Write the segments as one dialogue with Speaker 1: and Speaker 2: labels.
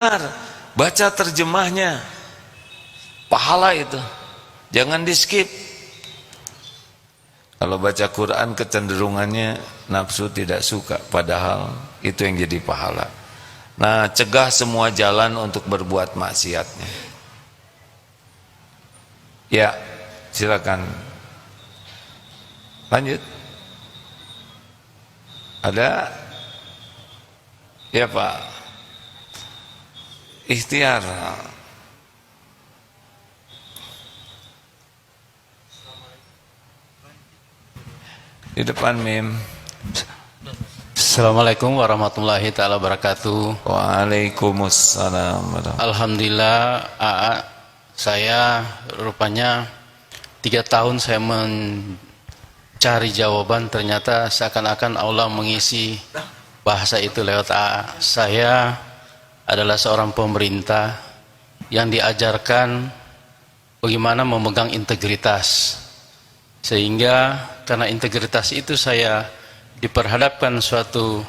Speaker 1: baca terjemahnya, pahala itu, jangan di skip. Kalau baca Quran kecenderungannya nafsu tidak suka, padahal itu yang jadi pahala. Nah, cegah semua jalan untuk berbuat maksiatnya. Ya, silakan. Lanjut. Ada? Ya Pak. Ikhtiar. Di depan Mim.
Speaker 2: Assalamualaikum warahmatullahi ta'ala wabarakatuh.
Speaker 1: Waalaikumsalam.
Speaker 2: Alhamdulillah, saya rupanya 3 tahun saya mencari jawaban, ternyata seakan-akan Allah mengisi bahasa itu lewat AA. Saya adalah seorang pemerintah yang diajarkan bagaimana memegang integritas, sehingga karena integritas itu saya diperhadapkan suatu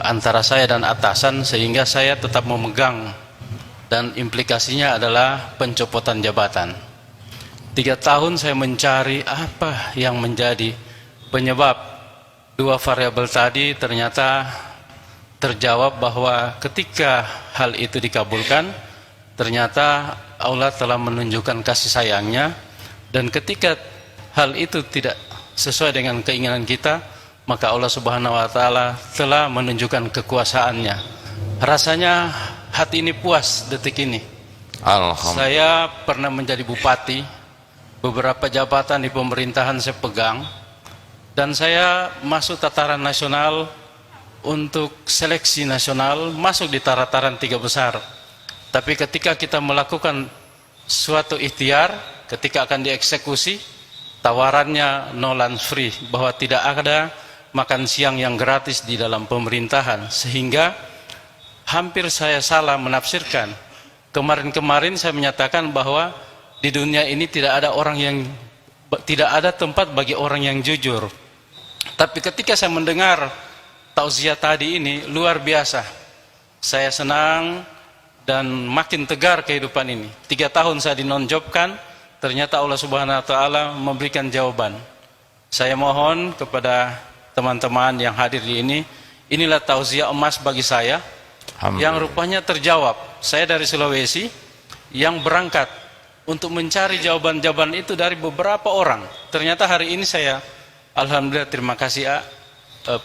Speaker 2: antara saya dan atasan, sehingga saya tetap memegang, dan implikasinya adalah pencopotan jabatan. 3 tahun saya mencari apa yang menjadi penyebab 2 variabel tadi, ternyata terjawab bahwa ketika hal itu dikabulkan, ternyata Allah telah menunjukkan kasih sayangnya, dan ketika hal itu tidak sesuai dengan keinginan kita, maka Allah Subhanahu wa Ta'ala telah menunjukkan kekuasaannya. Rasanya hati ini puas detik ini.
Speaker 1: Alhamdulillah.
Speaker 2: Saya pernah menjadi bupati, beberapa jabatan di pemerintahan saya pegang, dan saya masuk tataran nasional untuk seleksi nasional, masuk di tataran 3 besar. Tapi ketika kita melakukan suatu ikhtiar, ketika akan dieksekusi, tawarannya no lunch free, bahwa tidak ada makan siang yang gratis di dalam pemerintahan, sehingga hampir saya salah menafsirkan. Kemarin-kemarin saya menyatakan bahwa di dunia ini tidak ada tempat bagi orang yang jujur. Tapi ketika saya mendengar tausiah tadi ini, luar biasa. Saya senang dan makin tegar kehidupan ini. 3 tahun saya dinonjobkan, ternyata Allah Subhanahu wa Ta'ala memberikan jawaban. Saya mohon kepada teman-teman yang hadir di ini, inilah tausiah emas bagi saya yang rupanya terjawab. Saya dari Sulawesi yang berangkat untuk mencari jawaban-jawaban itu dari beberapa orang. Ternyata hari ini saya, alhamdulillah, terima kasih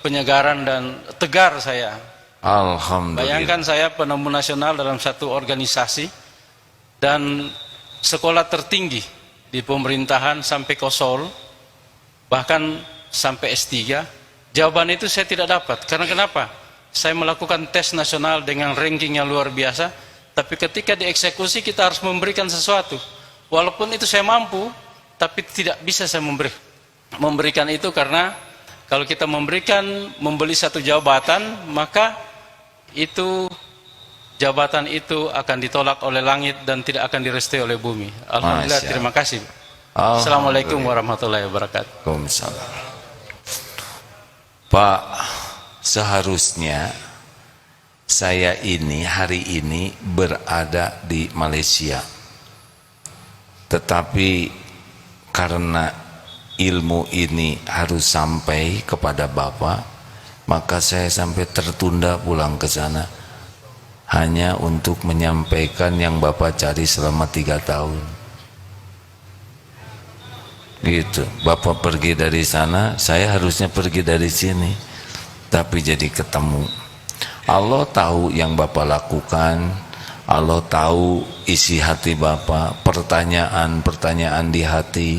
Speaker 2: penyegaran dan tegar saya.
Speaker 1: Alhamdulillah.
Speaker 2: Bayangkan saya penemu nasional dalam satu organisasi dan sekolah tertinggi di pemerintahan sampai Kosol, bahkan sampai S3. Jawaban itu saya tidak dapat. Karena kenapa? Saya melakukan tes nasional dengan ranking yang luar biasa, tapi ketika dieksekusi kita harus memberikan sesuatu. Walaupun itu saya mampu, tapi tidak bisa saya memberikan itu, karena kalau kita membeli satu jabatan, maka itu jabatan itu akan ditolak oleh langit dan tidak akan direstui oleh bumi. Alhamdulillah, terima kasih. Assalamualaikum warahmatullahi wabarakatuh.
Speaker 1: Waalaikumsalam. Pak, seharusnya saya ini hari ini berada di Malaysia, tetapi karena ilmu ini harus sampai kepada Bapak, maka saya sampai tertunda pulang ke sana, hanya untuk menyampaikan yang Bapak cari selama 3 tahun. Gitu. Bapak pergi dari sana, saya harusnya pergi dari sini, tapi jadi ketemu. Allah tahu yang Bapak lakukan, Allah tahu isi hati Bapak, pertanyaan-pertanyaan di hati.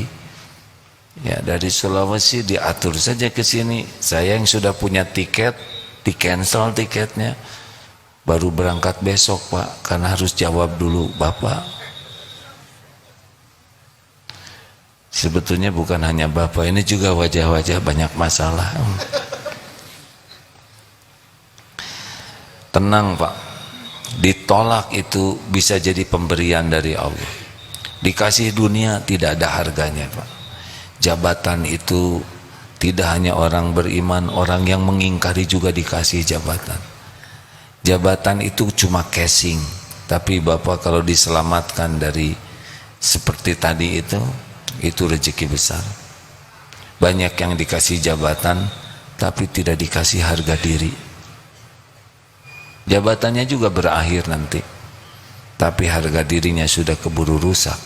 Speaker 1: Ya, dari Sulawesi diatur saja ke sini. Saya yang sudah punya tiket, di-cancel tiketnya. Baru berangkat besok, Pak, karena harus jawab dulu Bapak. Sebetulnya bukan hanya Bapak, ini juga wajah-wajah banyak masalah. Tenang, Pak. Ditolak itu bisa jadi pemberian dari Allah. Dikasih dunia tidak ada harganya, Pak. Jabatan itu tidak hanya orang beriman, orang yang mengingkari juga dikasih jabatan. Jabatan itu cuma casing, tapi Bapak kalau diselamatkan dari seperti tadi itu rezeki besar. Banyak yang dikasih jabatan tapi tidak dikasih harga diri. Jabatannya juga berakhir nanti, tapi harga dirinya sudah keburu rusak.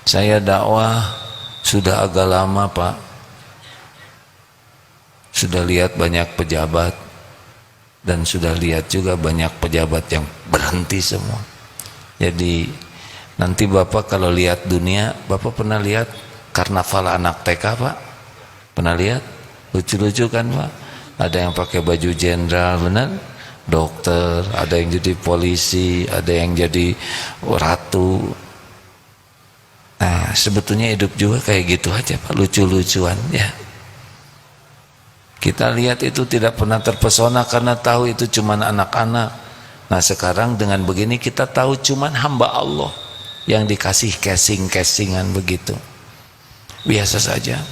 Speaker 1: Saya dakwah sudah agak lama Pak, sudah lihat banyak pejabat, dan sudah lihat juga banyak pejabat yang berhenti semua. Jadi nanti Bapak kalau lihat dunia, Bapak pernah lihat karnaval anak TK Pak? Pernah lihat? Lucu-lucu kan Pak? Ada yang pakai baju jenderal, benar? Dokter, ada yang jadi polisi, ada yang jadi ratu. Nah sebetulnya hidup juga kayak gitu aja Pak, lucu-lucuan ya. Kita lihat itu tidak pernah terpesona karena tahu itu cuman anak-anak. Nah sekarang dengan begini kita tahu cuman hamba Allah yang dikasih casing-casingan begitu. Biasa saja.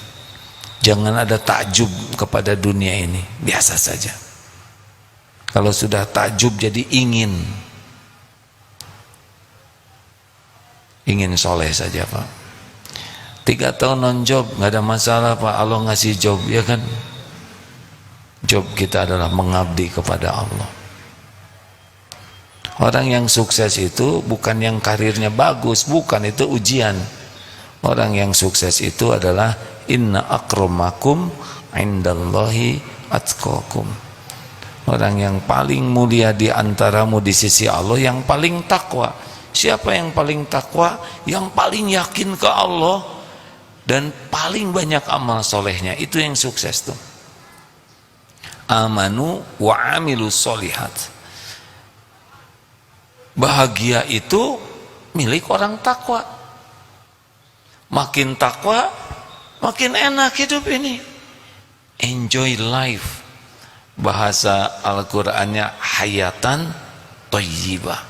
Speaker 1: Jangan ada takjub kepada dunia ini, biasa saja. Kalau sudah takjub jadi ingin soleh saja Pak. 3 tahun non job nggak ada masalah Pak, Allah ngasih job ya kan. Job kita adalah mengabdi kepada Allah. Orang yang sukses itu bukan yang karirnya bagus, bukan, itu ujian. Orang yang sukses itu adalah inna akramakum indallahi atqakum. Orang yang paling mulia di antaramu di sisi Allah yang paling takwa. Siapa yang paling takwa? Yang paling yakin ke Allah dan paling banyak amal solehnya, itu yang sukses tuh. Amanu wa amilus solihat. Bahagia itu milik orang takwa. Makin takwa makin enak hidup ini. Enjoy life. Bahasa Al-Qur'annya hayatan thayyibah.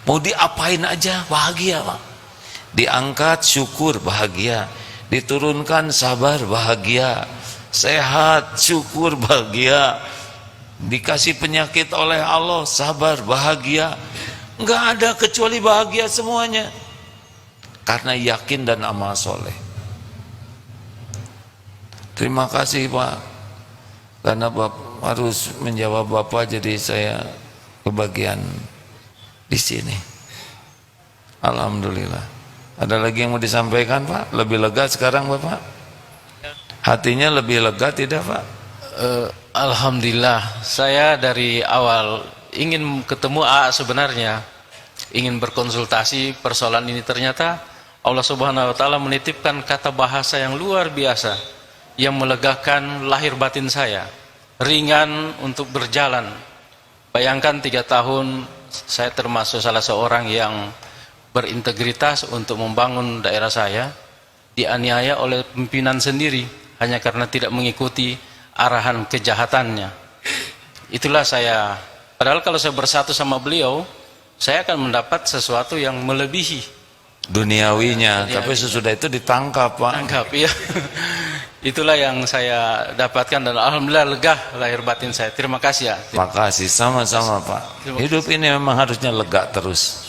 Speaker 1: Mau diapain aja bahagia Pak. Diangkat syukur bahagia, diturunkan sabar bahagia, sehat syukur bahagia, dikasih penyakit oleh Allah sabar bahagia. Enggak ada kecuali bahagia semuanya karena yakin dan amal soleh. Terima kasih Pak, karena Bapak harus menjawab Bapak, jadi saya kebagian di sini. Alhamdulillah. Ada lagi yang mau disampaikan Pak? Lebih lega sekarang Bapak? Hatinya lebih lega tidak Pak?
Speaker 2: Alhamdulillah. Saya dari awal ingin ketemu sebenarnya, ingin berkonsultasi persoalan ini. Ternyata Allah Subhanahu wa taala menitipkan kata bahasa yang luar biasa yang melegakan lahir batin saya, ringan untuk berjalan. Bayangkan 3 tahun saya termasuk salah seorang yang berintegritas untuk membangun daerah saya, dianiaya oleh pimpinan sendiri hanya karena tidak mengikuti arahan kejahatannya. Itulah saya, padahal kalau saya bersatu sama beliau, saya akan mendapat sesuatu yang melebihi
Speaker 1: duniawinya, tapi sesudah itu ditangkap Pak.
Speaker 2: Tangkap ya. Itulah yang saya dapatkan dan alhamdulillah lega lahir batin saya. Terima kasih ya.
Speaker 1: Terima kasih, sama-sama Pak. Hidup ini memang harusnya lega terus.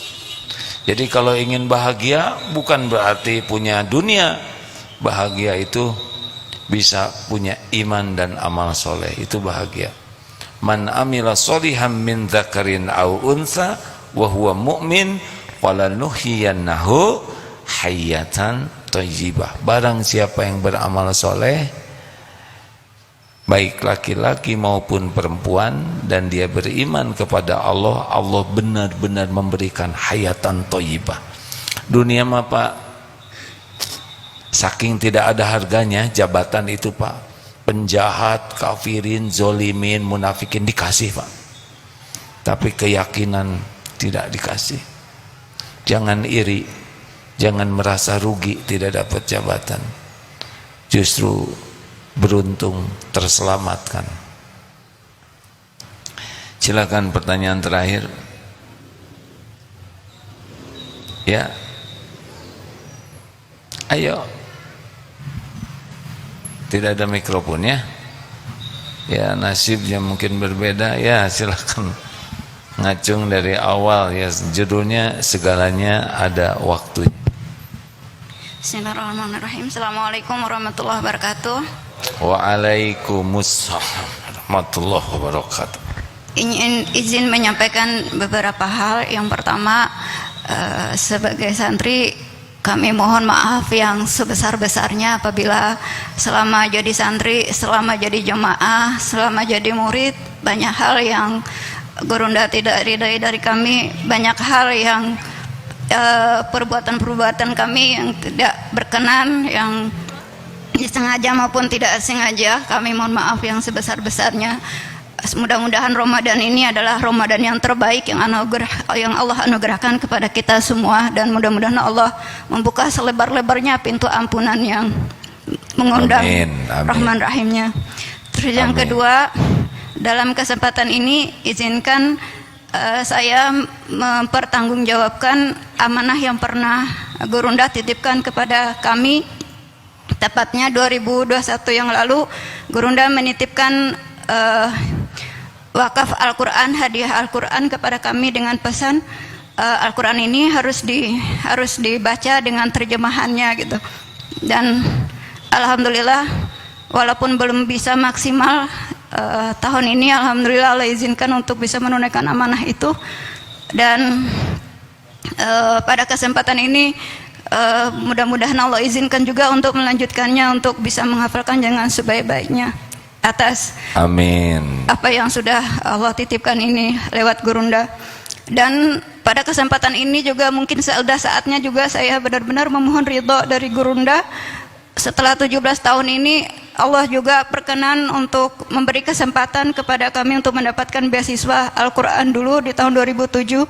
Speaker 1: Jadi kalau ingin bahagia bukan berarti punya dunia. Bahagia itu bisa punya iman dan amal soleh, itu bahagia. Man amila solihan min dzakarin au untha wa huwa mu'min falanuhyiyannahu hayatan thayyibah. Barang siapa yang beramal soleh, baik laki-laki maupun perempuan, dan dia beriman kepada Allah, Allah benar-benar memberikan hayatan thayyibah. Dunia mah Pak, saking tidak ada harganya jabatan itu Pak, penjahat, kafirin, zolimin, munafikin dikasih Pak, tapi keyakinan tidak dikasih. Jangan iri, jangan merasa rugi tidak dapat jabatan, justru beruntung terselamatkan. Silakan pertanyaan terakhir ya, ayo. Tidak ada mikrofonnya. Ya nasibnya mungkin berbeda, ya silakan ngacung dari awal ya, judulnya segalanya ada waktunya.
Speaker 3: Bismillahirrahmanirrahim. Assalamualaikum warahmatullahi wabarakatuh.
Speaker 1: Waalaikumsalam warahmatullahi wabarakatuh.
Speaker 3: Izin menyampaikan beberapa hal. Yang pertama, sebagai santri kami mohon maaf yang sebesar-besarnya apabila selama jadi santri, selama jadi jemaah, selama jadi murid, banyak hal yang Gurunda tidak ridai dari kami, banyak hal yang perbuatan-perbuatan kami yang tidak berkenan, yang disengaja maupun tidak sengaja, kami mohon maaf yang sebesar-besarnya. Mudah-mudahan Ramadan ini adalah Ramadan yang terbaik yang Allah anugerahkan kepada kita semua, dan mudah-mudahan Allah membuka selebar-lebarnya pintu ampunan yang mengundang Rahman Rahimnya. Terus yang kedua, dalam kesempatan ini izinkan saya mempertanggungjawabkan amanah yang pernah Gurunda titipkan kepada kami. Tepatnya 2021 yang lalu Gurunda menitipkan wakaf Al-Quran, hadiah Al-Quran kepada kami dengan pesan Al-Quran ini harus dibaca dengan terjemahannya gitu. Dan alhamdulillah walaupun belum bisa maksimal tahun ini, alhamdulillah Allah izinkan untuk bisa menunaikan amanah itu. Dan pada kesempatan ini mudah-mudahan Allah izinkan juga untuk melanjutkannya, untuk bisa menghafalkan dengan sebaik-baiknya atas
Speaker 1: amin
Speaker 3: apa yang sudah Allah titipkan ini lewat Gurunda. Dan pada kesempatan ini juga mungkin sudah saatnya juga saya benar-benar memohon ridho dari Gurunda. Setelah 17 tahun ini Allah juga berkenan untuk memberi kesempatan kepada kami untuk mendapatkan beasiswa Al-Quran dulu di tahun 2007,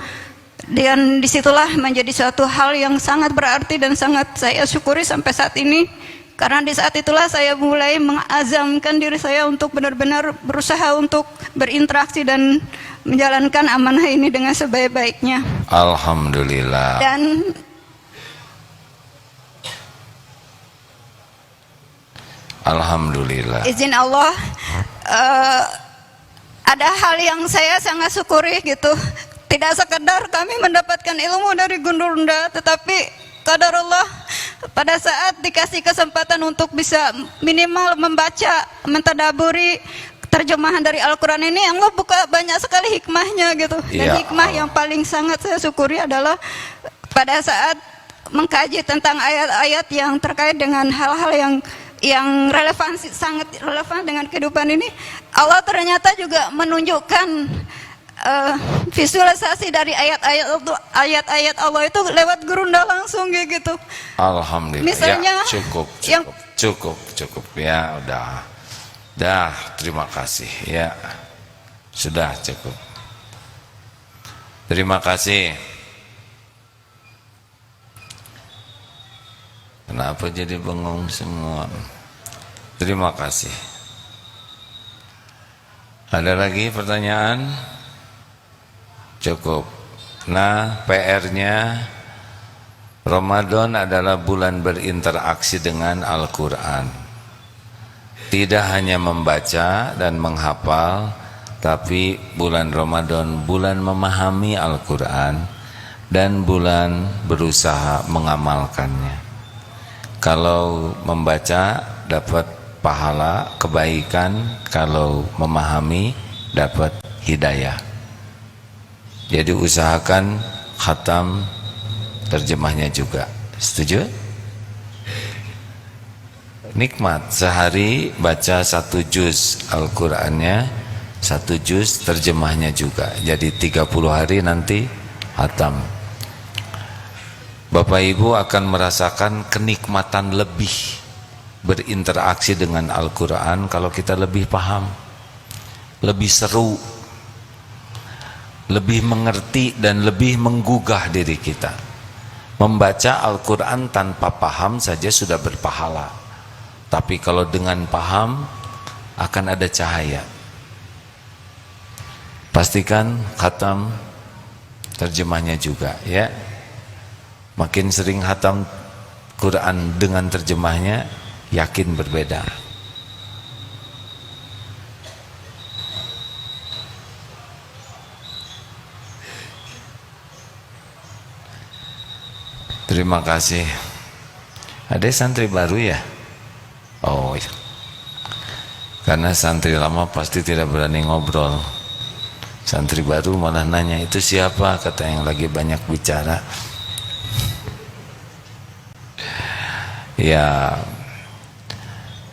Speaker 3: dan disitulah menjadi suatu hal yang sangat berarti dan sangat saya syukuri sampai saat ini. Karena di saat itulah saya mulai mengazamkan diri saya untuk benar-benar berusaha untuk berinteraksi dan menjalankan amanah ini dengan sebaik-baiknya.
Speaker 1: Alhamdulillah.
Speaker 3: Dan
Speaker 1: alhamdulillah,
Speaker 3: izin Allah, ada hal yang saya sangat syukuri gitu. Tidak sekedar kami mendapatkan ilmu dari Gurunda, tetapi qadarullah pada saat dikasih kesempatan untuk bisa minimal membaca, mentadaburi terjemahan dari Al-Quran ini, Allah buka banyak sekali hikmahnya gitu. Dan hikmah yang paling sangat saya syukuri adalah pada saat mengkaji tentang ayat-ayat yang terkait dengan hal-hal yang relevansi, sangat relevan dengan kehidupan ini, Allah ternyata juga menunjukkan visualisasi dari ayat-ayat Allah itu lewat Gurunda langsung gitu.
Speaker 1: Alhamdulillah.
Speaker 3: Misalnya,
Speaker 1: ya, cukup ya, udah terima kasih ya, sudah cukup, terima kasih. Kenapa jadi bengong semua? Terima kasih. Ada lagi pertanyaan? Cukup. Nah, PR-nya Ramadan adalah bulan berinteraksi dengan Al-Quran. Tidak hanya membaca dan menghafal, tapi bulan Ramadan bulan memahami Al-Quran dan bulan berusaha mengamalkannya. Kalau membaca dapat pahala kebaikan, kalau memahami dapat hidayah. Jadi usahakan khatam terjemahnya juga. Setuju? Nikmat sehari baca 1 juz Al-Qur'annya, 1 juz terjemahnya juga. Jadi 30 hari nanti khatam. Bapak Ibu akan merasakan kenikmatan lebih berinteraksi dengan Al-Quran kalau kita lebih paham, lebih seru, lebih mengerti dan lebih menggugah diri kita. Membaca Al-Quran tanpa paham saja sudah berpahala, tapi kalau dengan paham akan ada cahaya. Pastikan khatam terjemahnya juga ya. Makin sering khatam Quran dengan terjemahnya, yakin berbeda. Terima kasih. Ada santri baru ya? Oh iya. Karena santri lama pasti tidak berani ngobrol. Santri baru malah nanya, itu siapa? Kata yang lagi banyak bicara. Ya,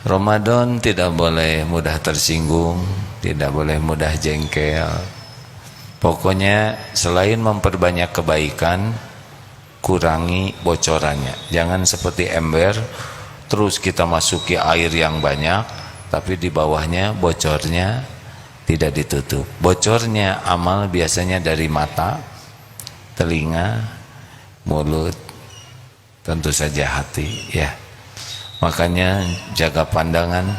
Speaker 1: Ramadan tidak boleh mudah tersinggung, tidak boleh mudah jengkel. Pokoknya selain memperbanyak kebaikan, kurangi bocorannya. Jangan seperti ember, terus kita masuki air yang banyak, tapi di bawahnya bocornya tidak ditutup. Bocornya amal biasanya dari mata, telinga, mulut, tentu saja hati, ya. Makanya jaga pandangan,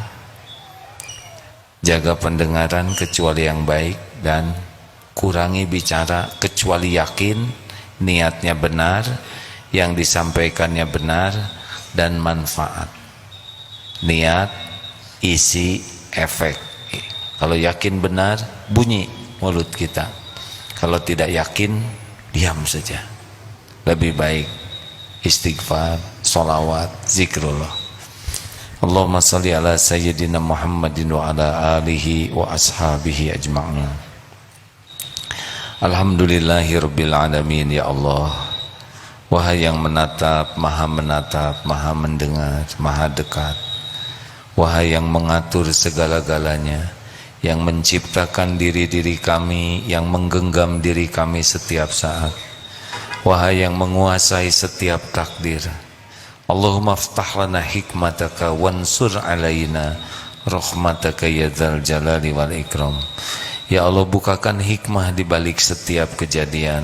Speaker 1: jaga pendengaran kecuali yang baik, dan kurangi bicara kecuali yakin niatnya benar, yang disampaikannya benar dan manfaat. Niat, isi, efek. Kalau yakin benar, bunyi mulut kita. Kalau tidak yakin, diam saja. Lebih baik istighfar, sholawat, zikrullah. Allahumma salli ala sayyidina Muhammadin wa ala alihi wa ashabihi ajma'in. Alhamdulillahi rabbil alamin. Ya Allah, wahai yang menatap, maha mendengar, maha dekat. Wahai yang mengatur segala-galanya, yang menciptakan diri-diri kami, yang menggenggam diri kami setiap saat. Wahai yang menguasai setiap takdir, Allahumma aftah lana hikmataka wansur alaina rahmataka ya dzal jalali wal ikram. Ya Allah, bukakan hikmah di balik setiap kejadian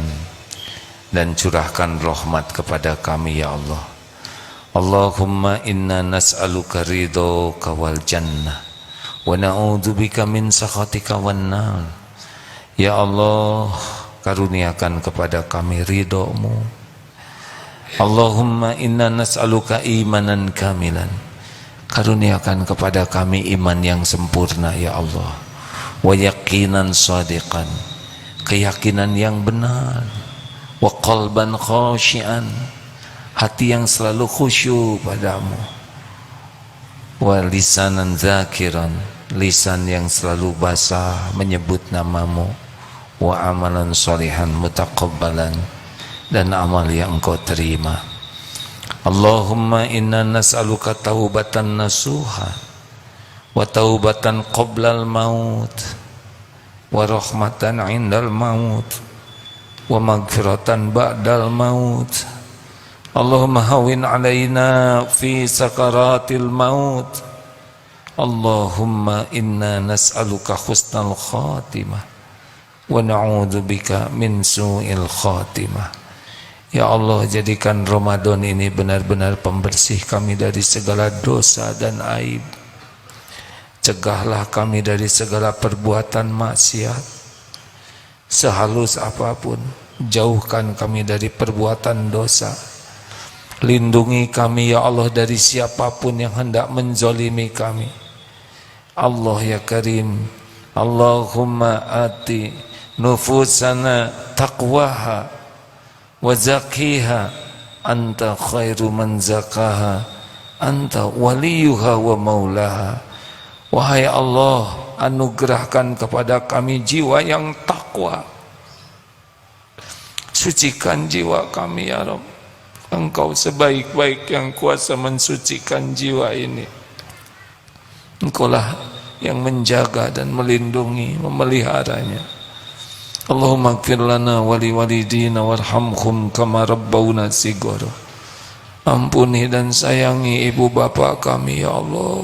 Speaker 1: dan curahkan rahmat kepada kami ya Allah. Allahumma inna nas'aluka ridhoka wal jannah wa na'udzubika min sakhatika wan nar. Ya Allah, karuniakan kepada kami ridho-Mu. Allahumma inna nas'aluka imanan kamilan. Karuniakan kepada kami iman yang sempurna ya Allah. Wa yaqinan shadiqan, keyakinan yang benar. Wa qalban khashian, hati yang selalu khusyuk padamu. Wa lisanan zakiran, lisan yang selalu basah menyebut namamu. Wa amalan sholihan mutaqabbalan, dan amal yang Engkau terima. Allahumma inna nas'aluka taubatan nasuha wa taubatan qoblal maut wa rahmatan indal maut wa magfiratan ba'dal maut. Allahumma hawin alaina fi sakaratil maut. Allahumma inna nas'aluka husnal khatimah wa na'udzubika min su'il khatimah. Ya Allah, jadikan Ramadan ini benar-benar pembersih kami dari segala dosa dan aib. Cegahlah kami dari segala perbuatan maksiat. Sehalus apapun, jauhkan kami dari perbuatan dosa. Lindungi kami ya Allah dari siapapun yang hendak menzolimi kami. Allah ya Karim, Allahumma ati nufusana taqwaha wa zakiha anta khairu man zakaha anta waliyuha wa maulaha. Wahai Allah, anugerahkan kepada kami jiwa yang takwa. Sucikan jiwa kami ya Rabb. Engkau sebaik-baik yang kuasa mensucikan jiwa ini. Engkaulah yang menjaga dan melindungi, memeliharanya. Allahumma ighfir lana wa liwalidina warhamhum kama rabbawna shighara. Ampuni dan sayangi ibu bapa kami ya Allah.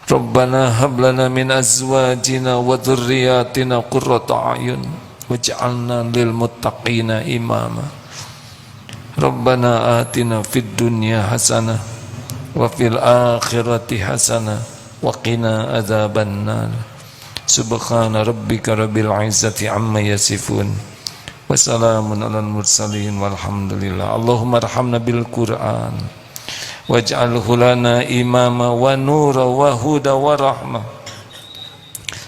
Speaker 1: Rabbana hab lana min azwajina wa dhurriyyatina qurrata a'yun waj'alna lil muttaqina imama. Rabbana atina fid dunya hasanah wa fil akhirati hasanah wa qina adzaban nar. Subhana rabbika rabbil izzati amma yasifun wa salamun alal mursalin walhamdulillah. Allahumma arhamna bil Qur'an waj'alhu lana imama wa nura wa huda wa rahmah.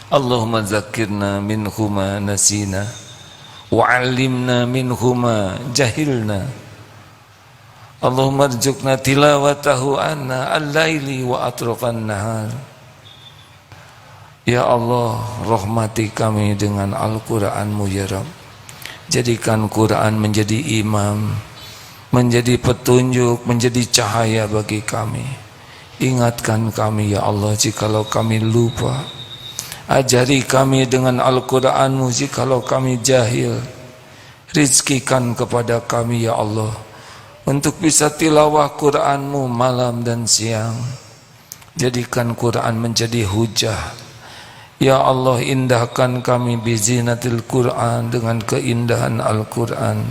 Speaker 1: Allahumma zakirna minhu ma nasina wa'allimna minhuma jahilna. Allahumma rzuqna tilawatahu anna al-laili wa atrafan nahar. Ya Allah, rahmati kami dengan Al-Qur'an-Mu ya Rabb. Jadikan Quran menjadi imam, menjadi petunjuk, menjadi cahaya bagi kami. Ingatkan kami ya Allah jikalau kami lupa. Ajari kami dengan Al-Qur'an-Mu jikalau kami jahil. Rizkikan kepada kami ya Allah untuk bisa tilawah Qur'an-Mu malam dan siang. Jadikan Quran menjadi hujah. Ya Allah, indahkan kami bizinatil Quran, dengan keindahan Al-Quran.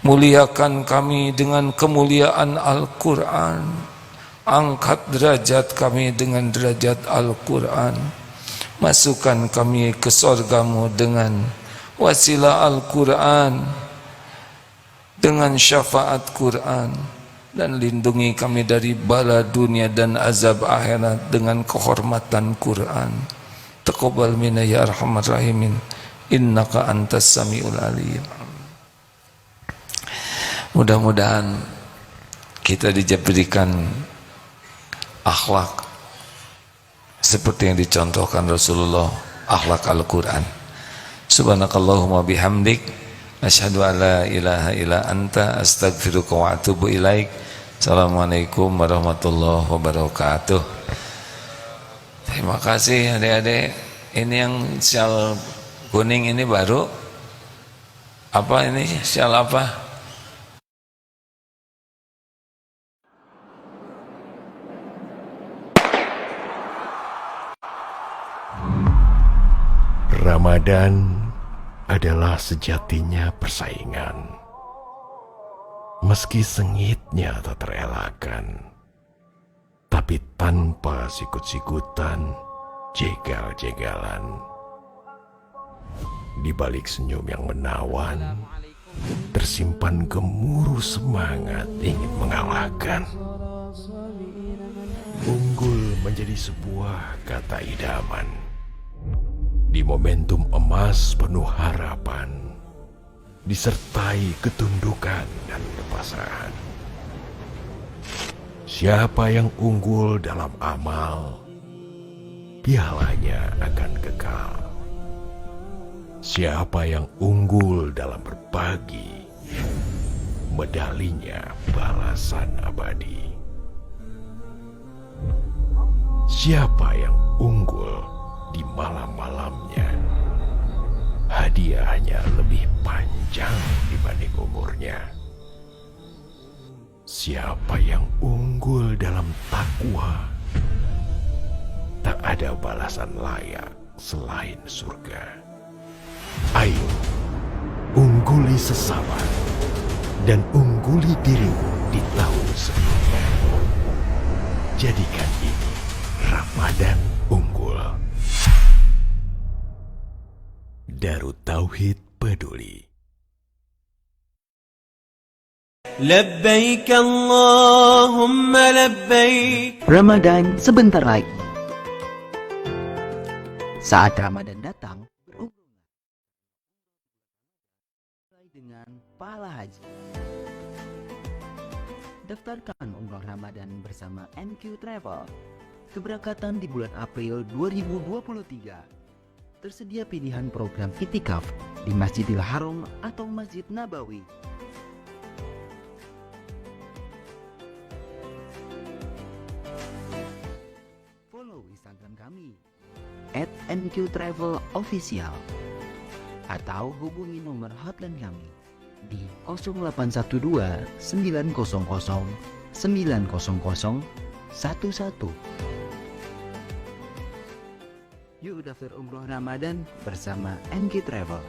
Speaker 1: Muliakan kami dengan kemuliaan Al-Quran. Angkat derajat kami dengan derajat Al-Quran. Masukkan kami ke surga-Mu dengan wasilah Al-Quran, dengan syafaat Quran. Dan lindungi kami dari bala dunia dan azab akhirat dengan kehormatan Quran. Taqabbal minna ya arhamar rahimin, innaka antas samiul alim. Mudah-mudahan kita diberikan akhlak seperti yang dicontohkan Rasulullah, akhlak Al-Quran. Subhanakallahumma bihamdik, asyhadu an la ilaha illa anta, astaghfiruka wa atubu ilaik. Assalamualaikum warahmatullahi wabarakatuh. Terima kasih adik-adik. Ini yang syal kuning ini baru apa ini? Syal apa?
Speaker 4: Ramadan adalah sejatinya persaingan. Meski sengitnya tak terelakkan, tapi tanpa sikut-sikutan, jegal-jegalan. Di balik senyum yang menawan, tersimpan gemuruh semangat ingin mengalahkan. Unggul menjadi sebuah kata idaman. Di momentum emas penuh harapan, disertai ketundukan dan kepasrahan. Siapa yang unggul dalam amal, pialanya akan kekal. Siapa yang unggul dalam berbagi, medalinya balasan abadi. Siapa yang unggul di malam-malamnya, hadiahnya lebih panjang dibanding umurnya. Siapa yang unggul dalam takwa, tak ada balasan layak selain surga. Ayo, ungguli sesama dan ungguli dirimu di tahun sebelumnya. Jadikan ini Ramadan unggul. Darut Tauhid Peduli.
Speaker 5: Labbaik Allahumma labbaik.
Speaker 6: Ramadan sebentar lagi. Saat Ramadan datang, berumrah dengan pahala haji. Daftarkan umrah Ramadan bersama NQ Travel. Keberangkatan di bulan April 2023. Tersedia pilihan program itikaf di Masjidil Haram atau Masjid Nabawi. Follow Instagram kami @NQTravelOfficial atau hubungi nomor hotline kami di 0812 900 90011. Yuk daftar umroh Ramadan bersama NQ Travel.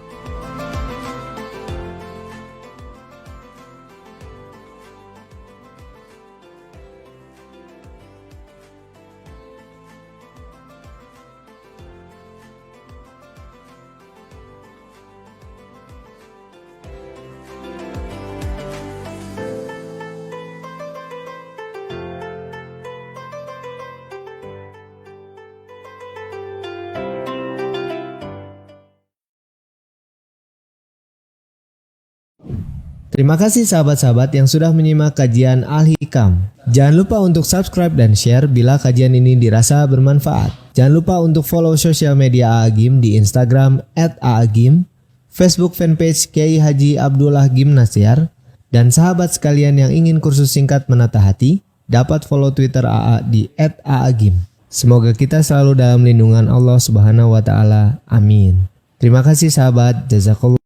Speaker 7: Terima kasih sahabat-sahabat yang sudah menyimak kajian Al-Hikam. Jangan lupa untuk subscribe dan share bila kajian ini dirasa bermanfaat. Jangan lupa untuk follow sosial media Aagim di Instagram @aagim, Facebook fanpage Kiai Haji Abdullah Gimnasyar, dan sahabat sekalian yang ingin kursus singkat menata hati, dapat follow Twitter AA di @aagim. Semoga kita selalu dalam lindungan Allah Subhanahu wa taala. Amin. Terima kasih sahabat. Jazakallah.